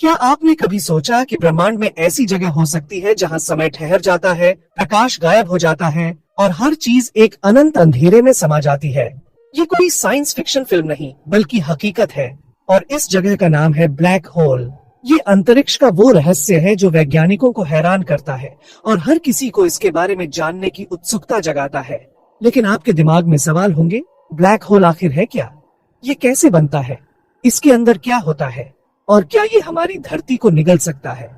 क्या आपने कभी सोचा कि ब्रह्मांड में ऐसी जगह हो सकती है जहां समय ठहर जाता है, प्रकाश गायब हो जाता है और हर चीज एक अनंत अंधेरे में समा जाती है। ये कोई साइंस फिक्शन फिल्म नहीं बल्कि हकीकत है। और इस जगह का नाम है ब्लैक होल। ये अंतरिक्ष का वो रहस्य है जो वैज्ञानिकों को हैरान करता है और हर किसी को इसके बारे में जानने की उत्सुकता जगाता है। लेकिन आपके दिमाग में सवाल होंगे, ब्लैक होल आखिर है क्या? ये कैसे बनता है? इसके अंदर क्या होता है? और क्या ये हमारी धरती को निगल सकता है?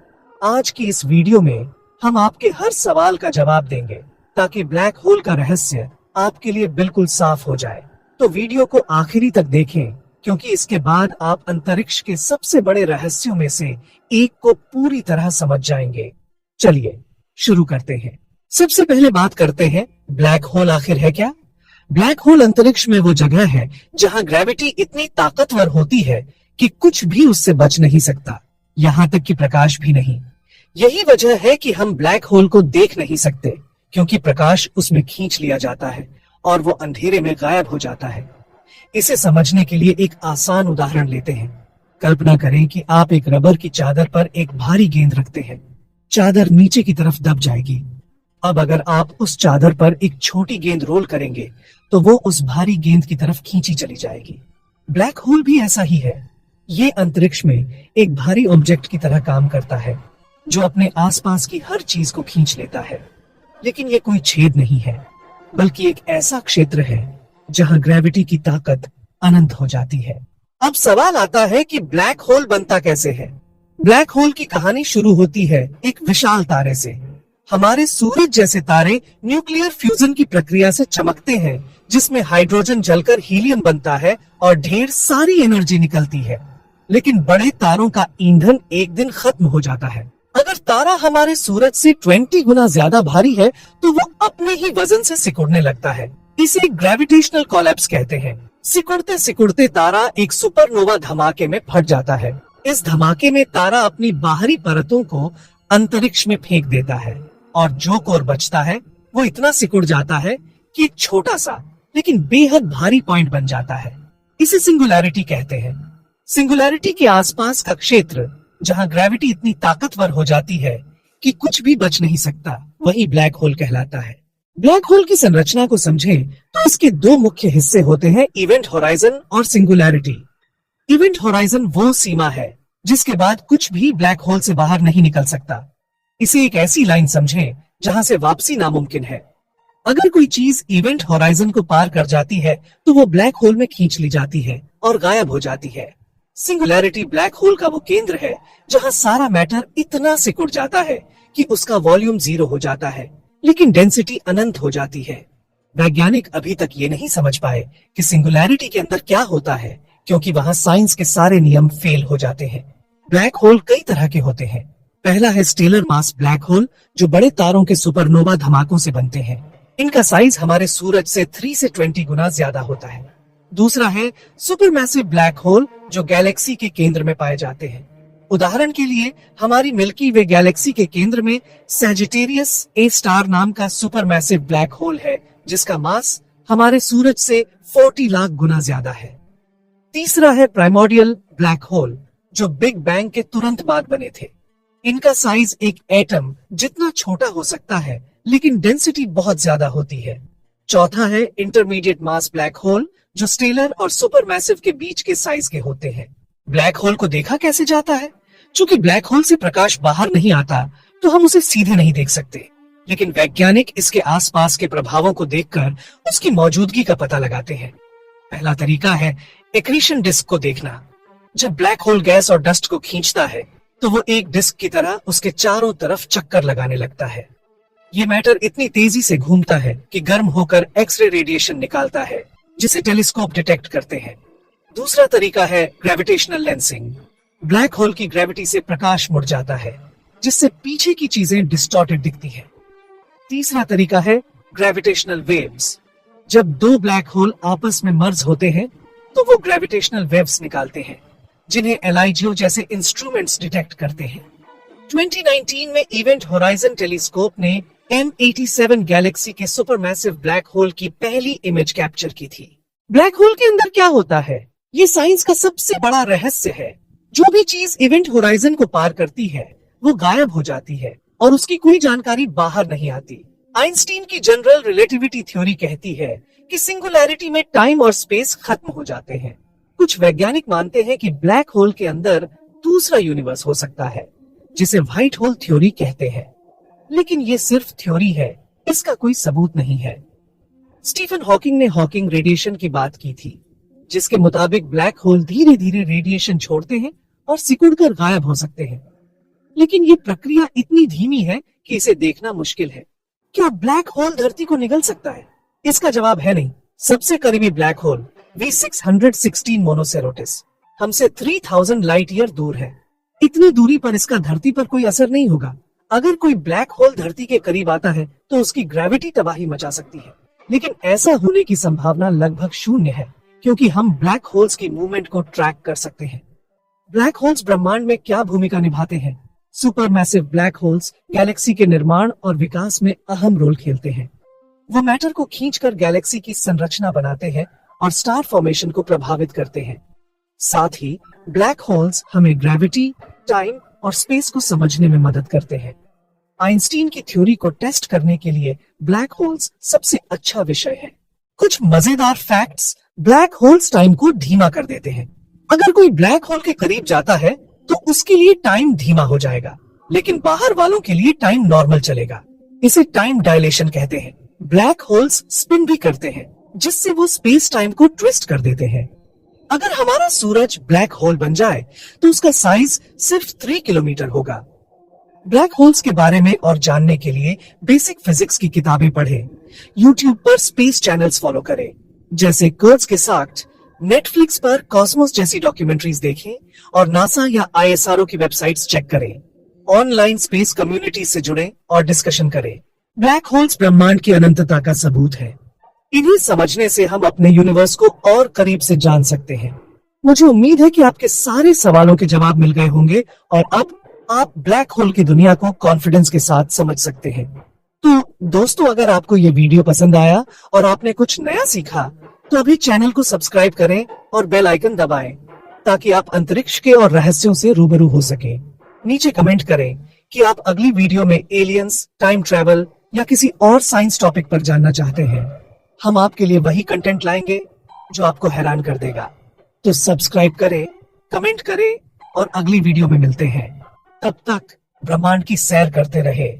आज की इस वीडियो में हम आपके हर सवाल का जवाब देंगे ताकि ब्लैक होल का रहस्य आपके लिए बिल्कुल साफ हो जाए। तो वीडियो को आखिरी तक देखें, क्योंकि इसके बाद आप अंतरिक्ष के सबसे बड़े रहस्यों में से एक को पूरी तरह समझ जाएंगे। चलिए शुरू करते हैं। सबसे पहले बात करते हैं, ब्लैक होल आखिर है क्या? ब्लैक होल अंतरिक्ष में वो जगह है जहां ग्रेविटी इतनी ताकतवर होती है कि कुछ भी उससे बच नहीं सकता, यहाँ तक कि प्रकाश भी नहीं। यही वजह है कि हम ब्लैक होल को देख नहीं सकते, क्योंकि प्रकाश उसमें खींच लिया जाता है और वो अंधेरे में गायब हो जाता है। इसे समझने के लिए एक आसान उदाहरण लेते हैं। कल्पना करें कि आप एक रबर की चादर पर एक भारी गेंद रखते हैं। चादर नीचे की तरफ दब जाएगी। अब अगर आप उस चादर पर एक छोटी गेंद रोल करेंगे तो वो उस भारी गेंद की तरफ खींची चली जाएगी। ब्लैक होल भी ऐसा ही है। ये अंतरिक्ष में एक भारी ऑब्जेक्ट की तरह काम करता है जो अपने आसपास की हर चीज को खींच लेता है। लेकिन ये कोई छेद नहीं है, बल्कि एक ऐसा क्षेत्र है जहां ग्रेविटी की ताकत अनंत हो जाती है। अब सवाल आता है कि ब्लैक होल बनता कैसे है? ब्लैक होल की कहानी शुरू होती है एक विशाल तारे से। हमारे सूरज जैसे तारे न्यूक्लियर फ्यूजन की प्रक्रिया से चमकते हैं, जिसमें हाइड्रोजन जलकर हीलियम बनता है और ढेर सारी एनर्जी निकलती है। लेकिन बड़े तारों का ईंधन एक दिन खत्म हो जाता है। अगर तारा हमारे सूरज से 20 गुना ज्यादा भारी है तो वो अपने ही वजन से सिकुड़ने लगता है। इसे ग्रेविटेशनल कोलैप्स कहते हैं। सिकुड़ते सिकुड़ते तारा एक सुपरनोवा धमाके में फट जाता है। इस धमाके में तारा अपनी बाहरी परतों को अंतरिक्ष में फेंक देता है और जो कोर बचता है वो इतना सिकुड़ जाता है कि एक छोटा सा लेकिन बेहद भारी पॉइंट बन जाता है। इसे सिंगुलैरिटी कहते हैं। सिंगुलैरिटी के आसपास का क्षेत्र जहां ग्रेविटी इतनी ताकतवर हो जाती है कि कुछ भी बच नहीं सकता, वही ब्लैक होल कहलाता है। ब्लैक होल की संरचना को समझें तो इसके दो मुख्य हिस्से होते हैं, इवेंट होराइजन और सिंगुलैरिटी। इवेंट होराइजन वो सीमा है जिसके बाद कुछ भी ब्लैक होल से बाहर नहीं निकल सकता। इसे एक ऐसी लाइन समझें जहां से वापसी नामुमकिन है। अगर कोई चीज इवेंट होराइजन को पार कर जाती है तो वो ब्लैक होल में खींच ली जाती है और गायब हो जाती है। सिंगुलैरिटी ब्लैक होल का वो केंद्र है जहां सारा मैटर इतना सिकुड़ जाता है कि उसका वॉल्यूम 0 हो जाता है, लेकिन डेंसिटी अनंत हो जाती है। वैज्ञानिक अभी तक ये नहीं समझ पाए कि सिंगुलैरिटी के अंदर क्या होता है, क्योंकि वहां साइंस के सारे नियम फेल हो जाते हैं। ब्लैक होल कई तरह के होते हैं। पहला है स्टेलर मास ब्लैक होल, जो बड़े तारों के सुपरनोवा धमाकों से बनते हैं। इनका साइज हमारे सूरज से 3 से 20 गुना ज्यादा होता है। दूसरा है सुपरमैसिव ब्लैक होल, जो गैलेक्सी के केंद्र में पाए जाते हैं। उदाहरण के लिए हमारी मिल्की वे गैलेक्सी के केंद्र में सैजिटेरियस ए स्टार नाम का सुपरमैसिव ब्लैक होल है, जिसका मास हमारे सूरज से 40 लाख गुना ज्यादा है। तीसरा है प्राइमोर्डियल ब्लैक होल, जो बिग बैंग के तुरंत बाद बने थे। इनका साइज एक एटम जितना छोटा हो सकता है, लेकिन डेंसिटी बहुत ज्यादा होती है। चौथा है इंटरमीडिएट मास ब्लैक होल, जो स्टेलर और सुपरमैसिव के बीच के साइज के होते हैं। ब्लैक होल को देखा कैसे जाता है? चूंकि ब्लैक होल से प्रकाश बाहर नहीं आता तो हम उसे सीधे नहीं देख सकते, लेकिन वैज्ञानिक इसके आसपास के प्रभावों को देखकर उसकी मौजूदगी का पता लगाते हैं। पहला तरीका है एक्रीशन डिस्क को देखना। जब ब्लैक होल गैस और डस्ट को खींचता है तो वो एक डिस्क की तरह उसके चारों तरफ चक्कर लगाने लगता है। ये मैटर इतनी तेजी से घूमता है कि गर्म होकर एक्सरे रेडिएशन निकालता है, जिसे टेलीस्कोप डिटेक्ट करते हैं। दूसरा तरीका है ग्रेविटेशनल लेंसिंग। ब्लैक होल की ग्रेविटी से प्रकाश मुड़ जाता है, जिससे पीछे की चीजें डिस्टॉर्टेड दिखती हैं। तीसरा तरीका है ग्रेविटेशनल वेव्स। जब दो ब्लैक होल आपस में मर्ज होते हैं तो वो ग्रेविटेशनल वेव्स निकालते हैं, जिन्हें एलआईजीओ जैसे इंस्ट्रूमेंट्स डिटेक्ट करते हैं। 2019 में इवेंट होराइजन टेलीस्कोप ने M87 गैलेक्सी के सुपरमैसिव ब्लैक होल की पहली इमेज कैप्चर की थी। ब्लैक होल के अंदर क्या होता है, ये साइंस का सबसे बड़ा रहस्य है। जो भी चीज इवेंट होराइजन को पार करती है वो गायब हो जाती है और उसकी कोई जानकारी बाहर नहीं आती। आइंस्टीन की जनरल रिलेटिविटी थ्योरी कहती है कि सिंगुलैरिटी में टाइम और स्पेस खत्म हो जाते हैं। कुछ वैज्ञानिक मानते हैं कि ब्लैक होल के अंदर दूसरा यूनिवर्स हो सकता है, जिसे व्हाइट होल थ्योरी कहते हैं। लेकिन ये सिर्फ थ्योरी है, इसका कोई सबूत नहीं है। स्टीफन हॉकिंग ने हॉकिंग रेडिएशन की बात की थी, जिसके मुताबिक ब्लैक होल धीरे धीरे रेडिएशन छोड़ते हैं और सिकुड़कर गायब हो सकते हैं। लेकिन ये प्रक्रिया इतनी धीमी है कि इसे देखना मुश्किल है। क्या ब्लैक होल धरती को निगल सकता है? इसका जवाब है नहीं। सबसे करीबी ब्लैक होल V616 मोनोसेरोटिस हमसे 3000 लाइट ईयर दूर है। इतनी दूरी पर इसका धरती पर कोई असर नहीं होगा। अगर कोई ब्लैक होल धरती के करीब आता है तो उसकी ग्रेविटी तबाही मचा सकती है, लेकिन ऐसा होने की संभावना लगभग शून्य है, क्योंकि हम ब्लैक होल्स की मूवमेंट को ट्रैक कर सकते हैं। ब्लैक होल्स ब्रह्मांड में क्या भूमिका निभाते हैं? सुपरमैसिव ब्लैक होल्स गैलेक्सी के निर्माण और विकास में अहम रोल खेलते हैं। वो मैटर को खींचकर गैलेक्सी की संरचना बनाते हैं और स्टार फॉर्मेशन को प्रभावित करते हैं। साथ ही ब्लैक होल्स हमें ग्रेविटी, टाइम और स्पेस को समझने में मदद करते हैं। आइंस्टीन की थ्योरी को टेस्ट करने के लिए ब्लैक होल्स सबसे अच्छा विषय है। कुछ मजेदार फैक्ट्स ब्लैक होल्स टाइम को धीमा कर देते हैं। अगर कोई ब्लैक होल के करीब जाता है तो उसके लिए टाइम धीमा हो जाएगा, लेकिन बाहर वालों के लिए टाइम नॉर्मल चलेगा। इसे टाइम डायलेशन कहते हैं। ब्लैक होल्स स्पिन भी करते हैं, जिससे वो स्पेस टाइम को ट्विस्ट कर देते हैं। अगर हमारा सूरज ब्लैक होल बन जाए तो उसका साइज सिर्फ 3 किलोमीटर होगा। ब्लैक होल्स के बारे में और जानने के लिए बेसिक फिजिक्स की किताबें पढ़ें। यूट्यूब पर स्पेस चैनल्स फॉलो करें, जैसे कर्ज के साथ। नेटफ्लिक्स पर कॉस्मोस जैसी डॉक्यूमेंट्रीज देखें और नासा या ISRO की वेबसाइट्स चेक करें। ऑनलाइन स्पेस कम्युनिटी से जुड़ें और डिस्कशन करें। ब्लैक होल्स ब्रह्मांड की अनंतता का सबूत है। इन्हें समझने से हम अपने यूनिवर्स को और करीब से जान सकते हैं। मुझे उम्मीद है कि आपके सारे सवालों के जवाब मिल गए होंगे और अब आप ब्लैक होल की दुनिया को कॉन्फिडेंस के साथ समझ सकते हैं। तो दोस्तों, अगर आपको ये वीडियो पसंद आया और आपने कुछ नया सीखा तो अभी चैनल को सब्सक्राइब करें और बेल आइकन दबाएं, ताकि आप अंतरिक्ष के और रहस्यों से रूबरू हो सके। नीचे कमेंट करें कि आप अगली वीडियो में एलियंस, टाइम ट्रैवल या किसी और साइंस टॉपिक पर जानना चाहते हैं। हम आपके लिए वही कंटेंट लाएंगे जो आपको हैरान कर देगा। तो सब्सक्राइब करें, कमेंट करें और अगली वीडियो में मिलते हैं। तब तक ब्रह्मांड की सैर करते रहे।